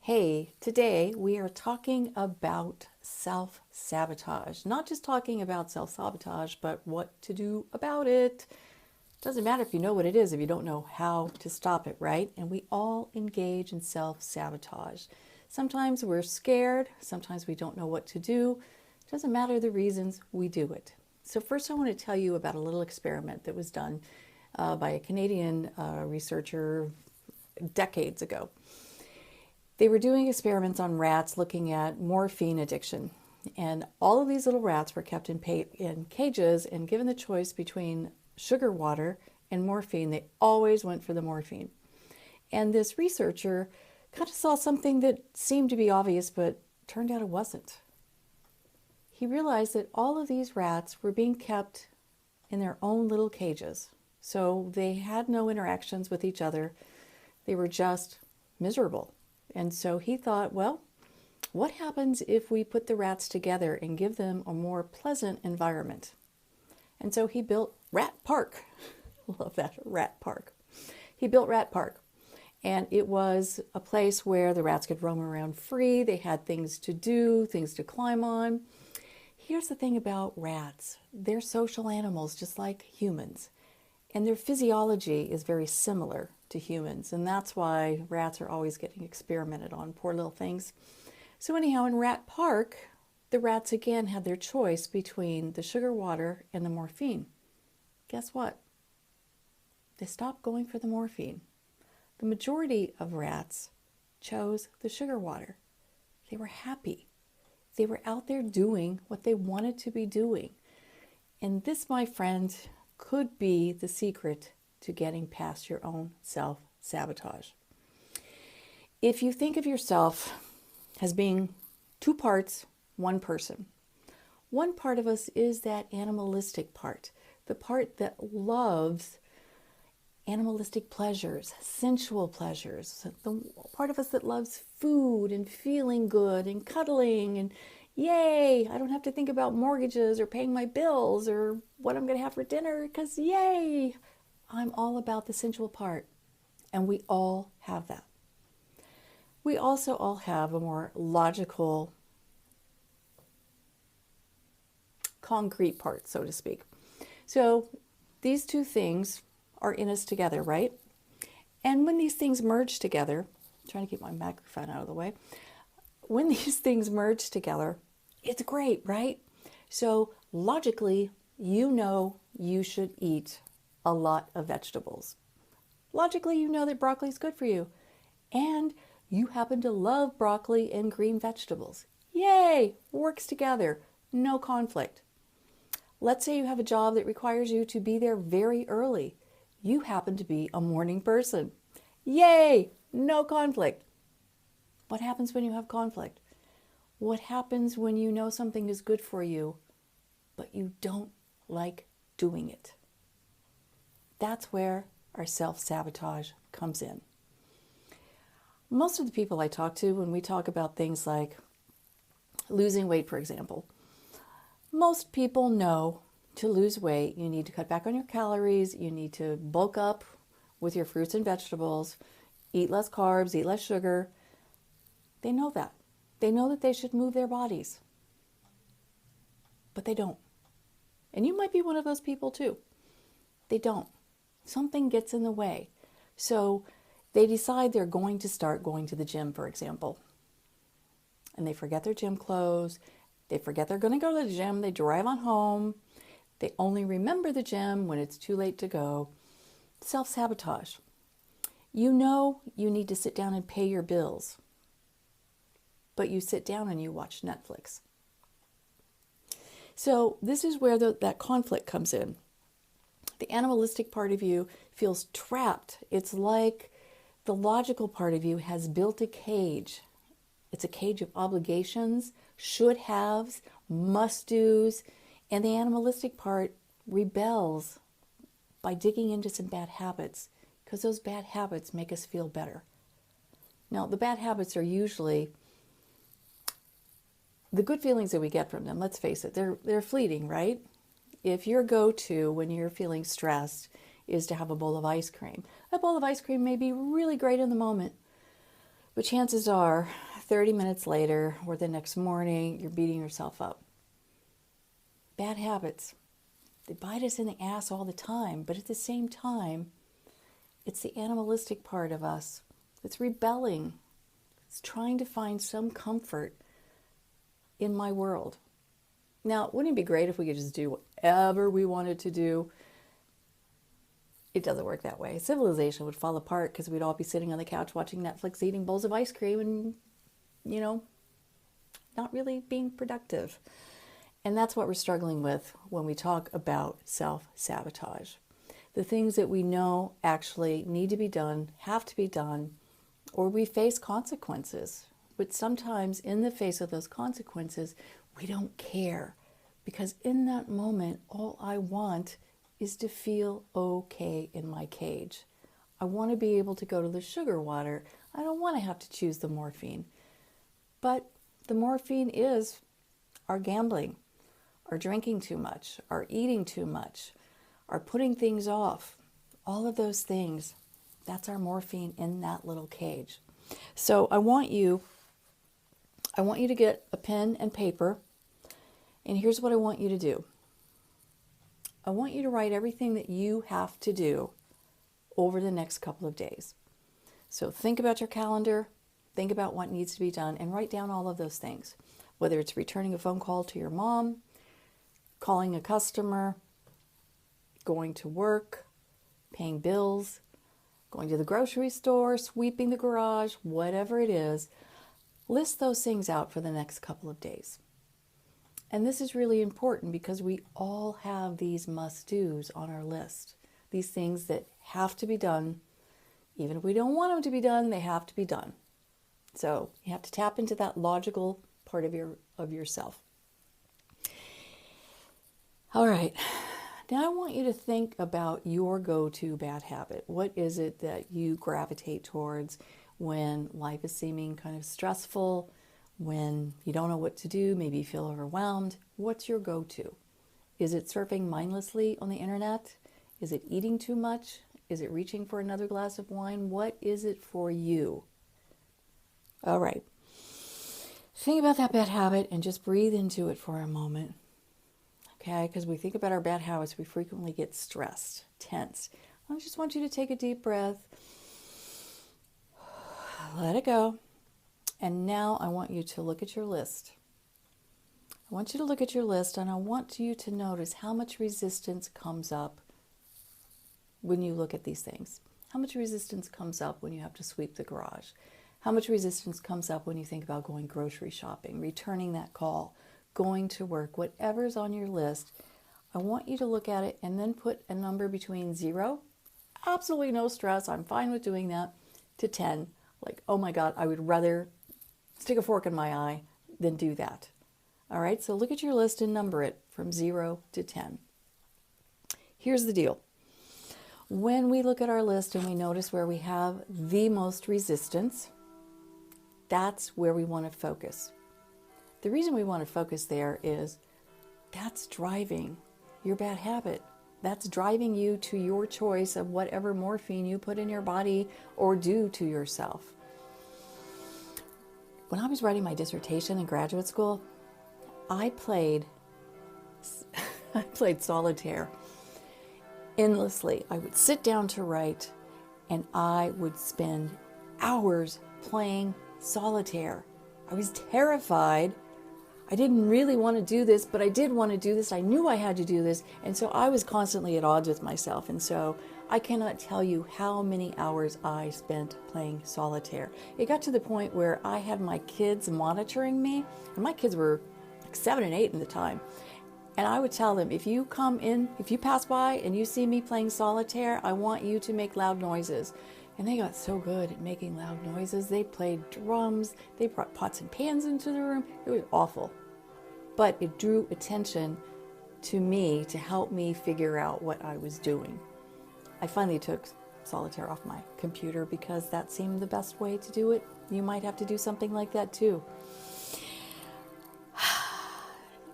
Hey, today we are talking about self-sabotage. Not just talking about self-sabotage, but what to do about it. Doesn't matter if you know what it is if you don't know how to stop it, right? And we all engage in self-sabotage. Sometimes we're scared, sometimes we don't know what to do. Doesn't matter the reasons, we do it. So first I want to tell you about a little experiment that was done by a Canadian researcher decades ago. They were doing experiments on rats looking at morphine addiction. And all of these little rats were kept in cages and given the choice between sugar water and morphine. They always went for the morphine. And this researcher kind of saw something that seemed to be obvious, but turned out it wasn't. He realized that all of these rats were being kept in their own little cages. So they had no interactions with each other. They were just miserable. And so he thought, well, what happens if we put the rats together and give them a more pleasant environment? And so he built Rat Park. Love that, Rat Park. He built Rat Park. And it was a place where the rats could roam around free. They had things to do, things to climb on. Here's the thing about rats. They're social animals just like humans. And their physiology is very similar to humans. And that's why rats are always getting experimented on, poor little things. So anyhow, in Rat Park, the rats again had their choice between the sugar water and the morphine. Guess what? They stopped going for the morphine. The majority of rats chose the sugar water. They were happy. They were out there doing what they wanted to be doing. And this, my friend, could be the secret to getting past your own self-sabotage. If you think of yourself as being two parts, one person, one part of us is that animalistic part, the part that loves animalistic pleasures, sensual pleasures, the part of us that loves food and feeling good and cuddling and yay, I don't have to think about mortgages or paying my bills or what I'm going to have for dinner because yay, I'm all about the sensual part. And we all have that. We also all have a more logical, concrete part, so to speak. So these two things are in us together, right? And when these things merge together, I'm trying to keep my microphone out of the way. When these things merge together, it's great, right? So logically, you know you should eat a lot of vegetables. Logically, you know that broccoli is good for you. And you happen to love broccoli and green vegetables. Yay! Works together. No conflict. Let's say you have a job that requires you to be there very early. You happen to be a morning person. Yay! No conflict. What happens when you have conflict? What happens when you know something is good for you, but you don't like doing it? That's where our self-sabotage comes in. Most of the people I talk to, when we talk about things like losing weight, for example, most people know to lose weight, you need to cut back on your calories, you need to bulk up with your fruits and vegetables, eat less carbs, eat less sugar. They know that. They know that they should move their bodies, but they don't. And you might be one of those people too. They don't. Something gets in the way. So they decide they're going to start going to the gym, for example. And they forget their gym clothes. They forget they're going to go to the gym. They drive on home. They only remember the gym when it's too late to go. Self-sabotage. You know you need to sit down and pay your bills, but you sit down and you watch Netflix. So this is where that conflict comes in. The animalistic part of you feels trapped. It's like the logical part of you has built a cage. It's a cage of obligations, should-haves, must-dos, and the animalistic part rebels by digging into some bad habits because those bad habits make us feel better. Now, the bad habits are usually the good feelings that we get from them. Let's face it, they're fleeting, right? If your go-to when you're feeling stressed is to have a bowl of ice cream, that bowl of ice cream may be really great in the moment, But chances are 30 minutes later or the next morning, you're beating yourself up. Bad habits, they bite us in the ass all the time, but at the same time, it's the animalistic part of us that's rebelling. It's trying to find some comfort in my world. Now, wouldn't it be great if we could just do whatever we wanted to do? It doesn't work that way. Civilization would fall apart because we'd all be sitting on the couch watching Netflix, eating bowls of ice cream and, not really being productive. And that's what we're struggling with when we talk about self-sabotage. The things that we know actually need to be done, have to be done, or we face consequences. But sometimes in the face of those consequences, we don't care. Because in that moment, all I want is to feel okay in my cage. I want to be able to go to the sugar water. I don't want to have to choose the morphine. But the morphine is our gambling, our drinking too much, our eating too much, our putting things off. All of those things, that's our morphine in that little cage. So I want you to get a pen and paper, and here's what I want you to do. I want you to write everything that you have to do over the next couple of days. So think about your calendar, think about what needs to be done, and write down all of those things. Whether it's returning a phone call to your mom, calling a customer, going to work, paying bills, going to the grocery store, sweeping the garage, whatever it is, list those things out for the next couple of days. And this is really important because we all have these must-dos on our list. These things that have to be done. Even if we don't want them to be done, they have to be done. So you have to tap into that logical part of yourself. All right. Now I want you to think about your go-to bad habit. What is it that you gravitate towards when life is seeming kind of stressful, when you don't know what to do, maybe you feel overwhelmed? What's your go-to? Is it surfing mindlessly on the internet? Is it eating too much? Is it reaching for another glass of wine? What is it for you? All right. Think about that bad habit and just breathe into it for a moment. Okay, because we think about our bad habits, we frequently get stressed, tense. I just want you to take a deep breath. Let it go. And now I want you to look at your list. I want you to look at your list, and I want you to notice how much resistance comes up when you look at these things. How much resistance comes up when you have to sweep the garage? How much resistance comes up when you think about going grocery shopping, returning that call, going to work, whatever's on your list? I want you to look at it and then put a number between 0, absolutely no stress, I'm fine with doing that, to 10, like, oh my God, I would rather stick a fork in my eye than do that. All right, so look at your list and number it from 0 to 10. Here's the deal. When we look at our list and we notice where we have the most resistance, that's where we want to focus. The reason we want to focus there is that's driving your bad habit. That's driving you to your choice of whatever morphine you put in your body or do to yourself. When I was writing my dissertation in graduate school, I played solitaire endlessly. I would sit down to write and I would spend hours playing solitaire. I was terrified. I didn't really want to do this, but I did want to do this. I knew I had to do this. And so I was constantly at odds with myself. And so I cannot tell you how many hours I spent playing solitaire. It got to the point where I had my kids monitoring me. And my kids were like 7 and 8 at the time. And I would tell them, if you come in, if you pass by and you see me playing solitaire, I want you to make loud noises. And they got so good at making loud noises. They played drums. They brought pots and pans into the room. It was awful. But it drew attention to me to help me figure out what I was doing. I finally took solitaire off my computer because that seemed the best way to do it. You might have to do something like that too.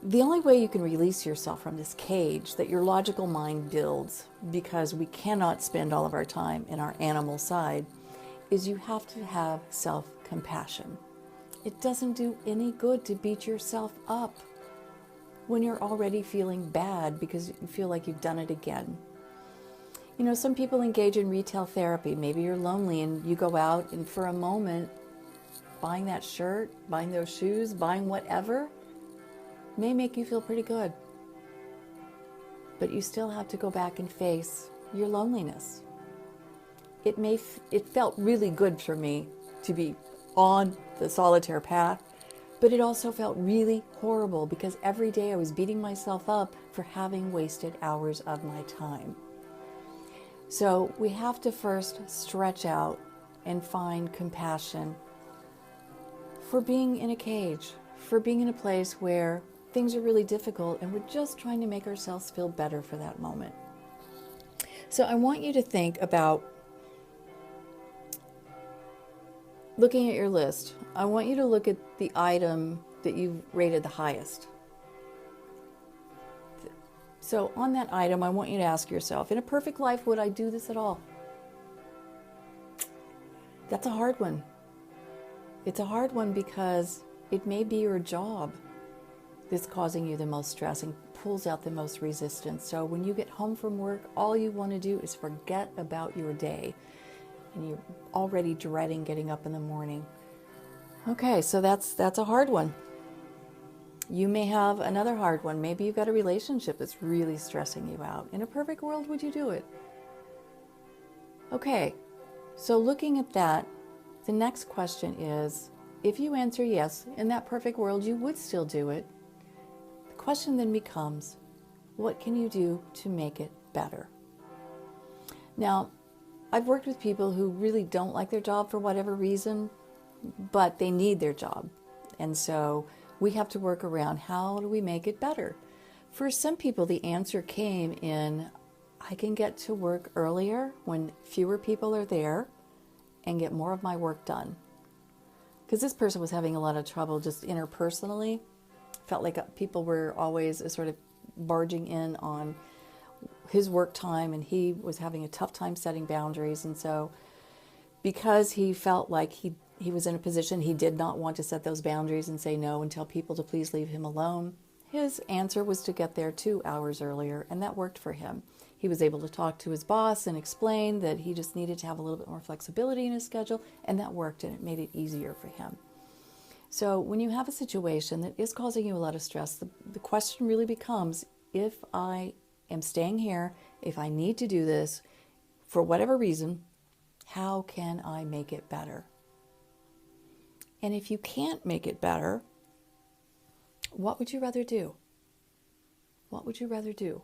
The only way you can release yourself from this cage that your logical mind builds, because we cannot spend all of our time in our animal side, is you have to have self-compassion. It doesn't do any good to beat yourself up when you're already feeling bad because you feel like you've done it again. You know, some people engage in retail therapy. Maybe you're lonely and you go out and for a moment, buying that shirt, buying those shoes, buying whatever may make you feel pretty good. But you still have to go back and face your loneliness. It felt really good for me to be on the solitaire path, but it also felt really horrible because every day I was beating myself up for having wasted hours of my time. So we have to first stretch out and find compassion for being in a cage, for being in a place where things are really difficult and we're just trying to make ourselves feel better for that moment. So I want you to think about looking at your list. I want you to look at the item that you've rated the highest. So on that item, I want you to ask yourself, in a perfect life, would I do this at all? That's a hard one. It's a hard one because it may be your job that's causing you the most stress and pulls out the most resistance. So when you get home from work, all you want to do is forget about your day. And you're already dreading getting up in the morning. Okay, so that's a hard one. You may have another hard one. Maybe you've got a relationship that's really stressing you out. In a perfect world, would you do it? Okay, so looking at that, the next question is, if you answer yes, in that perfect world, you would still do it. The question then becomes, what can you do to make it better? Now, I've worked with people who really don't like their job for whatever reason, but they need their job. And so we have to work around how do we make it better? For some people, the answer came in, I can get to work earlier when fewer people are there and get more of my work done. Because this person was having a lot of trouble just interpersonally. Felt like people were always sort of barging in on his work time, and he was having a tough time setting boundaries. And so because he felt like he was in a position he did not want to set those boundaries and say no and tell people to please leave him alone, his answer was to get there 2 hours earlier, and that worked for him. He was able to talk to his boss and explain that he just needed to have a little bit more flexibility in his schedule, and that worked, and it made it easier for him. So when you have a situation that is causing you a lot of stress, the question really becomes, if I am staying here, if I need to do this for whatever reason, how can I make it better? And if you can't make it better, what would you rather do? What would you rather do?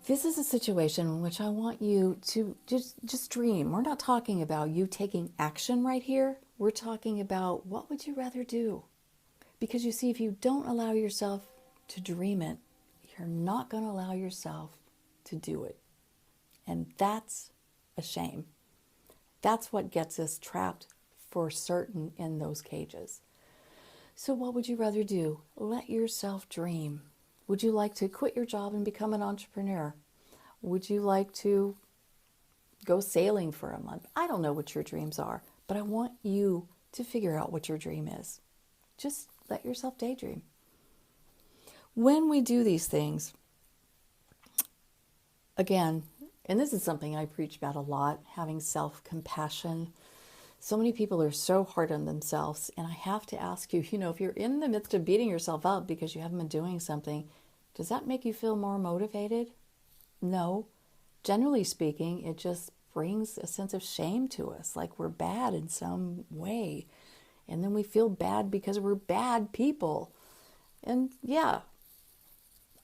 This is a situation in which I want you to just dream. We're not talking about you taking action right here. We're talking about what would you rather do? Because you see, if you don't allow yourself to dream it, you're not going to allow yourself to do it. And that's a shame. That's what gets us trapped for certain in those cages. So what would you rather do? Let yourself dream. Would you like to quit your job and become an entrepreneur? Would you like to go sailing for a month? I don't know what your dreams are, but I want you to figure out what your dream is. Just let yourself daydream. When we do these things, again, and this is something I preach about a lot, having self-compassion. So many people are so hard on themselves, and I have to ask you, if you're in the midst of beating yourself up because you haven't been doing something, does that make you feel more motivated? No. Generally speaking, it just brings a sense of shame to us, like we're bad in some way. And then we feel bad because we're bad people. And yeah,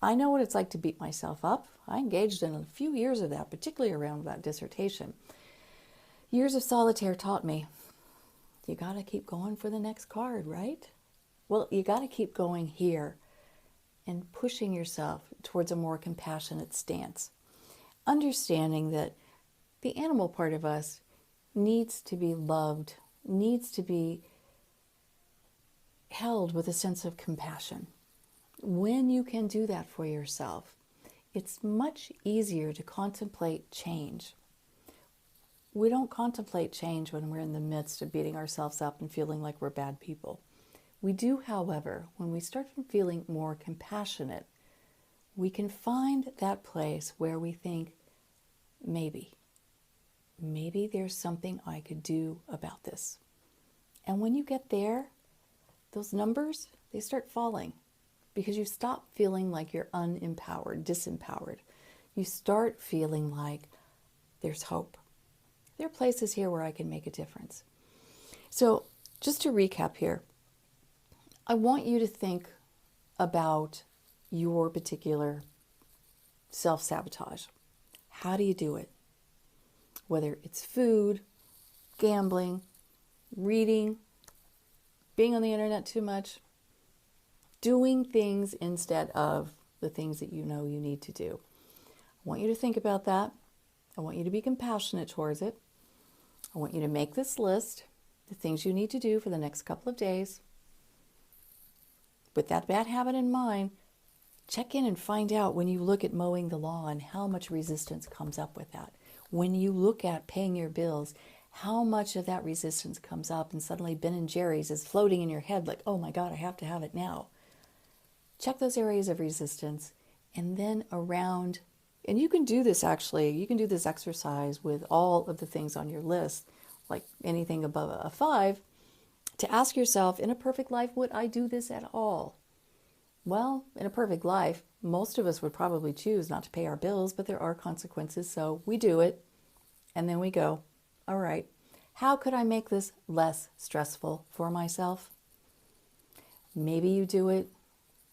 I know what it's like to beat myself up. I engaged in a few years of that, particularly around that dissertation. Years of solitaire taught me, you got to keep going for the next card, right? Well, you got to keep going here and pushing yourself towards a more compassionate stance. Understanding that the animal part of us needs to be loved, needs to be held with a sense of compassion. When you can do that for yourself, it's much easier to contemplate change. We don't contemplate change when we're in the midst of beating ourselves up and feeling like we're bad people. We do, however, when we start feeling more compassionate, we can find that place where we think, maybe there's something I could do about this. And when you get there, those numbers, they start falling because you stop feeling like you're unempowered, disempowered. You start feeling like there's hope. There are places here where I can make a difference. So just to recap here, I want you to think about your particular self-sabotage. How do you do it? Whether it's food, gambling, reading, being on the internet too much, doing things instead of the things that you know you need to do. I want you to think about that. I want you to be compassionate towards it. I want you to make this list, the things you need to do for the next couple of days. With that bad habit in mind, check in and find out when you look at mowing the lawn, how much resistance comes up with that. When you look at paying your bills, how much of that resistance comes up and suddenly Ben and Jerry's is floating in your head like, oh my God, I have to have it now. Check those areas of resistance and then around, and you can do this actually, you can do this exercise with all of the things on your list, like anything above a 5, to ask yourself, in a perfect life, would I do this at all? Well, in a perfect life, most of us would probably choose not to pay our bills, but there are consequences, so we do it, and then we go, all right, how could I make this less stressful for myself? Maybe you do it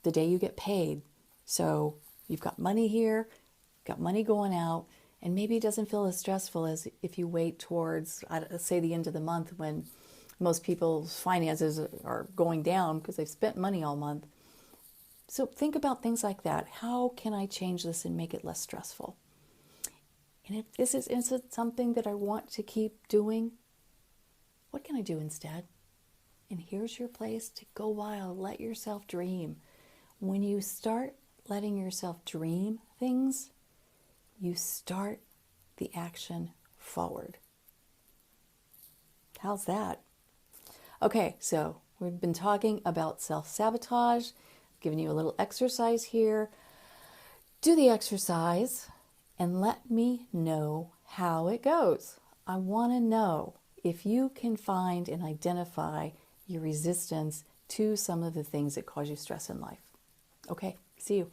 the day you get paid. So you've got money here, got money going out, and maybe it doesn't feel as stressful as if you wait towards, say, the end of the month when most people's finances are going down because they've spent money all month. So think about things like that. How can I change this and make it less stressful? And if this is something that I want to keep doing, what can I do instead? And here's your place to go wild. Let yourself dream. When you start letting yourself dream things, you start the action forward. How's that? Okay, so we've been talking about self-sabotage, giving you a little exercise here. Do the exercise and let me know how it goes. I want to know if you can find and identify your resistance to some of the things that cause you stress in life. Okay, see you.